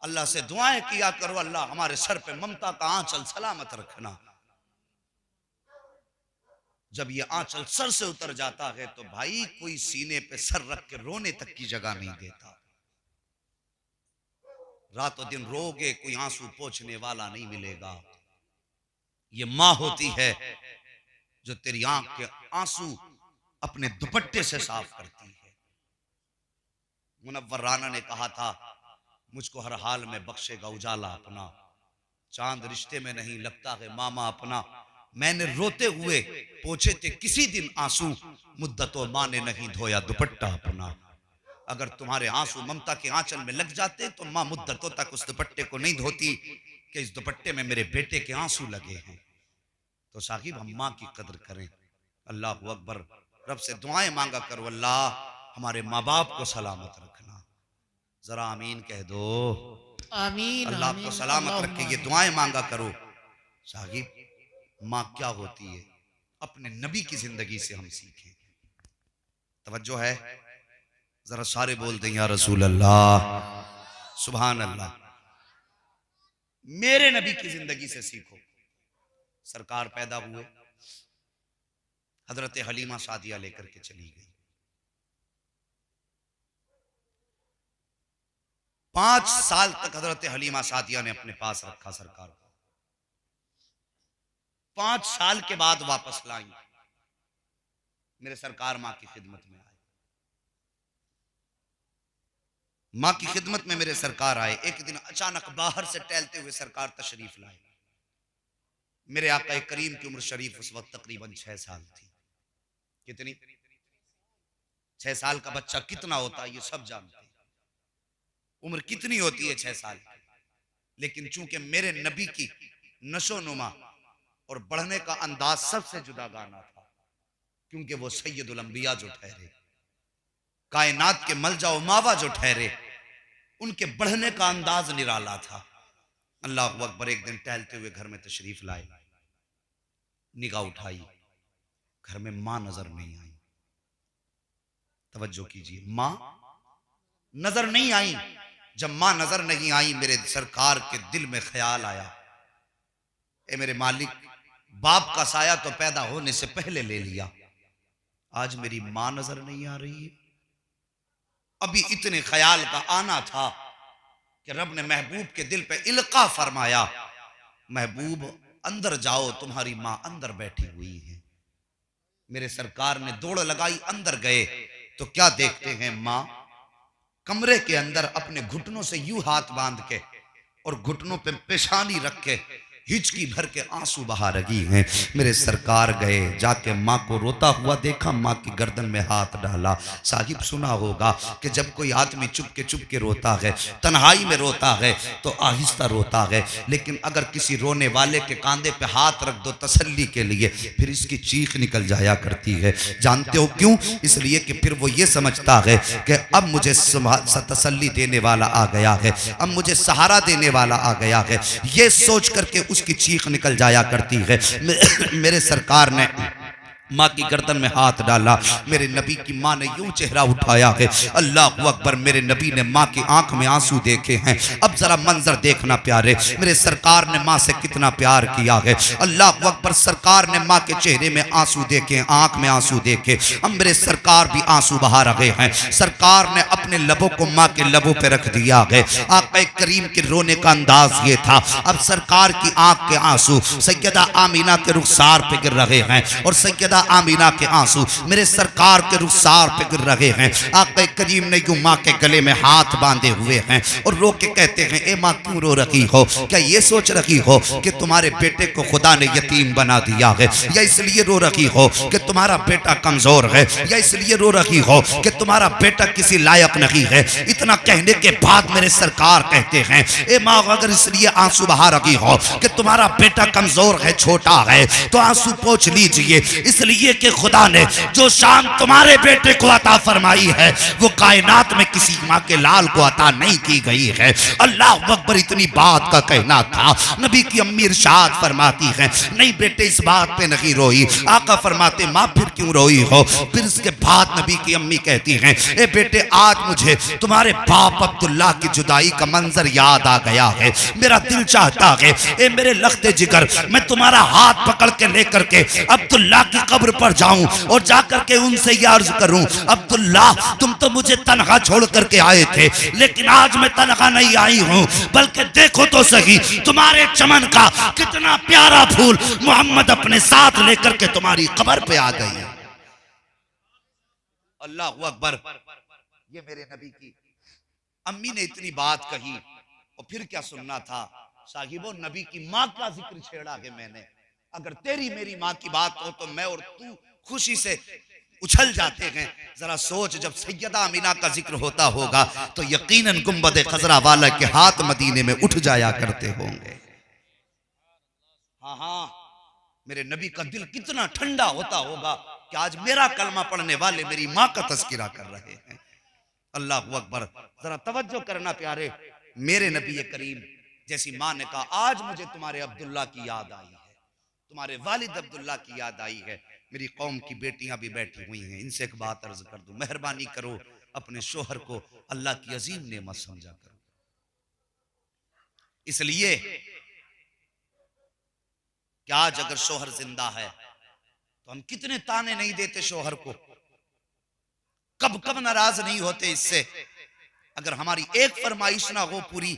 अल्लाह से दुआएं किया करो, अल्लाह हमारे सर पे ममता का आंचल सलामत रखना। जब ये आंचल सर से उतर जाता है तो भाई कोई सीने पे सर रख के रोने तक की जगह नहीं देता। रातों दिन रोगे, कोई आंसू पोंछने वाला नहीं मिलेगा। ये माँ होती है जो तेरी आंख के आंसू अपने दुपट्टे से साफ करती है। मुनव्वर राना ने कहा था, मुझको हर हाल में बख्शेगा उजाला अपना, चांद रिश्ते में नहीं लगता है मामा अपना। मैंने रोते हुए पोछे थे किसी दिन आंसू, मुद्दतों माँ ने नहीं धोया दुपट्टा अपना। अगर तुम्हारे आंसू ममता के आंचल में लग जाते तो माँ मुद्दतों तक उस दुपट्टे को नहीं धोती कि इस दुपट्टे में मेरे बेटे के आंसू लगे हैं। तो साहिब हम माँ की कदर करें। अल्लाह अकबर, रब से दुआएं मांगा करो, अल्लाह हमारे माँ बाप को सलामत रखना। जरा आमीन कह दो। आमीन। अल्लाह आपको सलामत रखे, ये दुआएं मांगा करो। साहिब माँ क्या होती है, अपने नबी की जिंदगी से हम सीखें। तवज्जो है, जरा सारे बोल दें या रसूल अल्लाह, सुभान अल्लाह। मेरे नबी की जिंदगी से सीखो। सरकार पैदा हुए, हजरत हलीमा सादिया लेकर के चली गई। 5 साल तक हजरत हलीमा सादिया ने अपने पास रखा सरकार को। 5 साल के बाद वापस लाई। मेरे सरकार मां की खिदमत में आए। मां की खिदमत में मेरे सरकार आए। एक दिन अचानक बाहर से टहलते हुए सरकार तशरीफ लाए। मेरे आका करीम की उम्र शरीफ उस वक्त तकरीबन 6 साल थी। कितनी? 6 साल का बच्चा कितना होता है ये सब जानते हैं। उम्र कितनी होती है 6 साल की। लेकिन चूंकि मेरे नबी की नशो नुमा और बढ़ने का अंदाज सबसे जुदा गाना था, क्योंकि वो सैयदुल अंबिया जो ठहरे, कायनात के मलजा व मावा जो ठहरे, उनके बढ़ने का अंदाज निराला था। अल्लाह अकबर, एक दिन टहलते हुए घर में तशरीफ लाए। निगाह उठाई, घर में मां नजर नहीं आई। तवज्जो कीजिए, मां नजर नहीं आई। जब मां नजर नहीं आई, मेरे सरकार के दिल में ख्याल आया, ए मेरे मालिक, बाप का साया तो पैदा होने से पहले ले लिया, आज मेरी मां नजर नहीं आ रही है। अभी इतने ख्याल का आना था कि रब ने महबूब के दिल पे इल्का फरमाया, महबूब अंदर जाओ, तुम्हारी मां अंदर बैठी हुई है। मेरे सरकार ने दौड़ लगाई, अंदर गए तो क्या देखते हैं, मां कमरे के अंदर अपने घुटनों से यूं हाथ बांध के और घुटनों पे पेशानी रख के हिचकी भर के आंसू बहा रही हैं। मेरे सरकार गए, जाके माँ को रोता हुआ देखा, माँ की गर्दन में हाथ डाला। साहिब सुना होगा कि जब कोई आदमी चुप के रोता है, तन्हाई में रोता है तो आहिस्ता रोता है, लेकिन अगर किसी रोने वाले के कांधे पे हाथ रख दो तसल्ली के लिए, फिर इसकी चीख निकल जाया करती है। जानते हो क्यों? इसलिए कि फिर वो ये समझता है कि अब मुझे तसल्ली देने वाला आ गया है, अब मुझे सहारा देने वाला आ गया है। ये सोच करके उसकी चीख निकल जाया करती है। मेरे सरकार ने माँ की गर्दन में हाथ डाला। मेरे नबी की माँ ने यूं चेहरा उठाया है, अल्लाह अकबर, मेरे नबी ने माँ की आंख में आंसू देखे हैं। अब जरा मंजर देखना प्यारे, मेरे सरकार ने माँ से कितना प्यार किया है। अल्लाह अकबर, सरकार ने माँ के चेहरे में आंसू देखे, आंख में आंसू देखे। अब मेरे सरकार भी आंसू बहा रहे हैं। सरकार ने अपने लबों को माँ के लबों पे रख दिया है। आका करीम के रोने का अंदाज ये था। अब सरकार की आंख के आंसू सैयदा आमीना के रुखसार पे गिर रहे हैं और सैयदा आमीना के आंसू मेरे सरकार के रुखसार पे गिर रहे हैं। आका करीम ने यूं माँ के गले में हाथ बांधे हुए हैं और रो के कहते हैं, ए माँ क्यों रो रही हो? क्या ये सोच रही हो कि तुम्हारे बेटे को खुदा ने यतीम बना दिया है, या इसलिए रो रही हो कि तुम्हारा बेटा कमजोर है, या इसलिए रो रही हो कि तुम्हारा बेटा किसी लायक नहीं है? इतना कहने के बाद मेरे सरकार कहते हैं, ए माँ, अगर इसलिए आंसू बहा रही हो कि तुम्हारा बेटा कमजोर है, छोटा है, तो आंसू पोंछ लीजिए। इस इसलिए कि खुदा ने जो शान तुम्हारे बेटे को अता फरमाई है वो कायनात में किसी माँ के लाल को अता नहीं की गई है। अल्लाह अकबर, इतनी बात का कहना था। नबी की अम्मी इरशाद फरमाती है, नहीं बेटे इस बात पे नहीं रोई। आका फरमाते, माँ फिर क्यों रोई हो? फिर इसके बाद नबी की अम्मी कहती हैं, ए बेटे आज मुझे तुम्हारे बाप अब्दुल्ला की जुदाई का मंजर याद आ गया है। मेरा दिल चाहता है ए मेरे लख्ते जिगर, मैं तुम्हारा हाथ पकड़ के लेकर के अब्दुल्ला की कब्र पर जाऊं और जाकर के उनसे ये अर्ज करूं, अब्दुल्ला तुम तो मुझे तनहा छोड़ करके आए थे, लेकिन आज मैं तनहा नहीं आई हूं, बल्कि देखो तो सही तुम्हारे चमन का कितना प्यारा फूल मोहम्मद अपने साथ लेकर के तुम्हारी कब्र पे आ गई है। अल्लाह अकबर। ये मेरे नबी की अम्मी ने इतनी बात कही और फिर क्या सुनना था साहिबो? नबी की माँ का जिक्र छेड़ा है मैंने। अगर तेरी मेरी माँ की बात हो तो मैं और तू खुशी से उछल जाते हैं। जरा सोच, जब सैयदा अमीना का जिक्र होता होगा तो यकीनन गुंबद खजरा वाला के हाथ मदीने में उठ जाया करते होंगे। हाँ हाँ, मेरे नबी का दिल कितना ठंडा होता होगा कि आज मेरा कलमा पढ़ने वाले मेरी माँ का तस्करा कर रहे हैं। अल्लाह अकबर। जरा तवज्जो करना प्यारे, मेरे नबी करीम जैसी माँ ने कहा, आज मुझे तुम्हारे अब्दुल्ला की याद आई है, तुम्हारे वालिद अब्दुल्ला की याद आई है। मेरी कौम की बेटियां भी बैठी हुई हैं, इनसे एक बात अर्ज कर दूं, मेहरबानी करो अपने शोहर को अल्लाह की अजीम नेमत समझा करो। इसलिए कि आज अगर शोहर जिंदा है तो हम कितने ताने नहीं देते शोहर को, कब कब नाराज नहीं होते इससे। अगर हमारी एक फरमाइश ना हो पूरी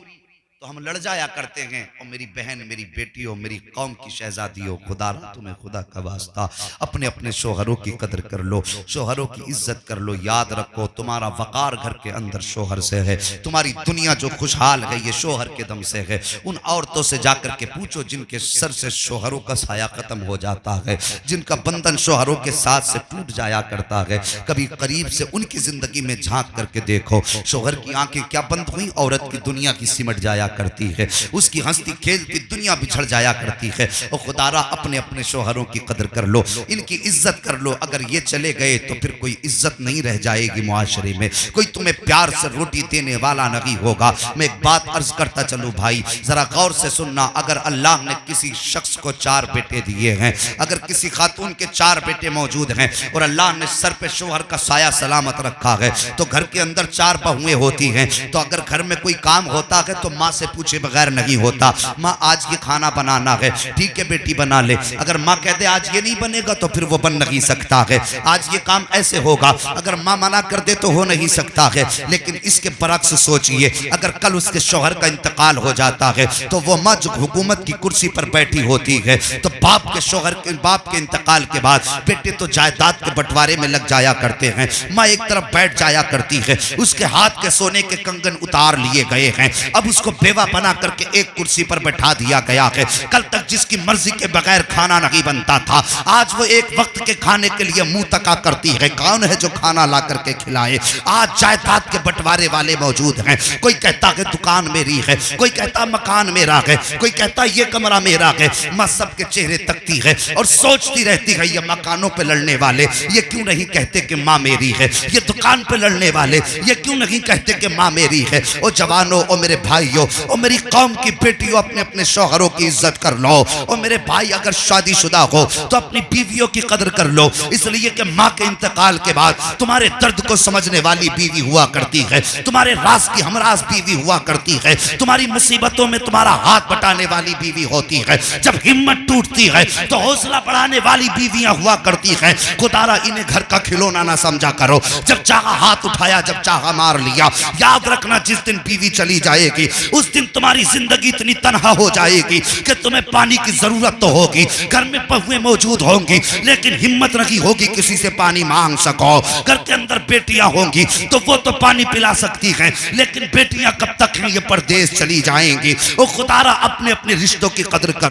तो हम लड़ जाया करते हैं। और मेरी बहन, मेरी बेटियों, मेरी कौम की शहजादियों, खुदा तुम्हें खुदा का वास्ता अपने अपने शोहरों की कदर कर लो, शोहरों की इज्जत कर लो। याद रखो तुम्हारा वकार घर के अंदर शोहर से है, तुम्हारी दुनिया जो खुशहाल है ये शोहर के दम से है। उन औरतों से जाकर के पूछो जिनके सर से शोहरों का साया खत्म हो जाता है, जिनका बंधन शोहरों के साथ से टूट जाया करता है, कभी करीब से उनकी जिंदगी में झांक करके देखो। शोहर की आंखें क्या बंद हुई, औरत की दुनिया की सिमट जाया करती है, उसकी हंसती खेलती दुनिया बिछड़ जाया करती है। और खुदारा अपने अपने शोहरों की कदर कर लो, इनकी इज्जत कर लो। अगर ये चले गए तो फिर कोई इज्जत नहीं रह जाएगी मुआशरे में, कोई तुम्हें प्यार से रोटी देने वाला नहीं होगा। मैं एक बात अर्ज करता चलूं भाई, जरा गौर से सुनना। अगर अल्लाह ने किसी शख्स को 4 बेटे दिए हैं, अगर किसी खातून के 4 बेटे मौजूद हैं और अल्लाह ने सर पे शोहर का साया सलामत रखा है, तो घर के अंदर 4 बहुएं होती हैं। तो अगर घर में कोई काम होता है तो माँ से पूछे बगैर नहीं होता। माँ आज ये खाना बनाना है, ठीक है बेटी बना ले। अगर माँ कह दे आज ये नहीं बनेगा तो फिर वो बन नहीं सकता है। आज ये काम ऐसे होगा, अगर माँ मना कर दे तो हो नहीं सकता है। लेकिन इसके बरक्स सोचिए, अगर कल उसके शौहर का इंतकाल हो जाता है तो वो माँ जो हुकूमत की कुर्सी पर बैठी होती है, तो बाप के इंतकाल के बाद बेटे तो जायदाद के बंटवारे में लग जाया करते हैं। माँ एक तरफ बैठ जाया करती है, उसके हाथ के सोने के कंगन उतार लिए गए हैं, अब उसको बेवा बना करके एक कुर्सी पर बैठा दिया गया है। कल तक जिसकी मर्जी के बगैर खाना नहीं बनता था, आज वो एक वक्त के खाने के लिए मुंह तका करती है। कौन है जो खाना ला करके खिलाए? आज जायदाद के बंटवारे वाले मौजूद हैं। कोई कहता है दुकान मेरी है, कोई कहता मकान मेरा है, कोई कहता ये कमरा मेरा है। माँ सबके चेहरे तकती है और सोचती रहती है, ये मकानों पे लड़ने वाले ये क्यों नहीं कहते कि माँ मेरी है, ये दुकान पे लड़ने वाले ये क्यों नहीं कहते कि माँ मेरी है। ओ जवानों, ओ मेरे भाइयों, ओ मेरी कौम की बेटियों, अपने अपने शौहरों की इज्जत कर लो। और मेरे भाई अगर शादीशुदा हो तो अपनी बीवियों की कदर कर लो, इसलिए कि माँ के इंतकाल के बाद तुम्हारे दर्द को समझने वाली बीवी हुआ करती है, तुम्हारे राज की हमराज बीवी हुआ करती है, तुम्हारी मुसीबतों में तुम्हारा हाथ बटाने वाली बीवी होती है। जब हिम्मत टूटती है तो हौसला बढ़ाने वाली बीवियां हुआ करती है। खुदारा इन्हें घर का खिलौना ना समझा करो, जब चाहा हाथ उठाया, जब चाहा मार लिया। याद रखना, जिस दिन बीवी चली जाएगी उस दिन तुम्हारी जिंदगी इतनी तन्हा हो जाएगी कि तुम्हें पानी की जरूरत तो होगी, घर में बहुएं मौजूद होंगी, लेकिन हिम्मत नहीं होगी किसी से पानी मांग सको। घर के अंदर बेटियां होंगी तो वो तो पानी पिला सकती हैं, लेकिन बेटियां कब तक हैं, ये परदेश चली जाएंगी। वो खुदारा अपने अपने रिश्तों की कदर कर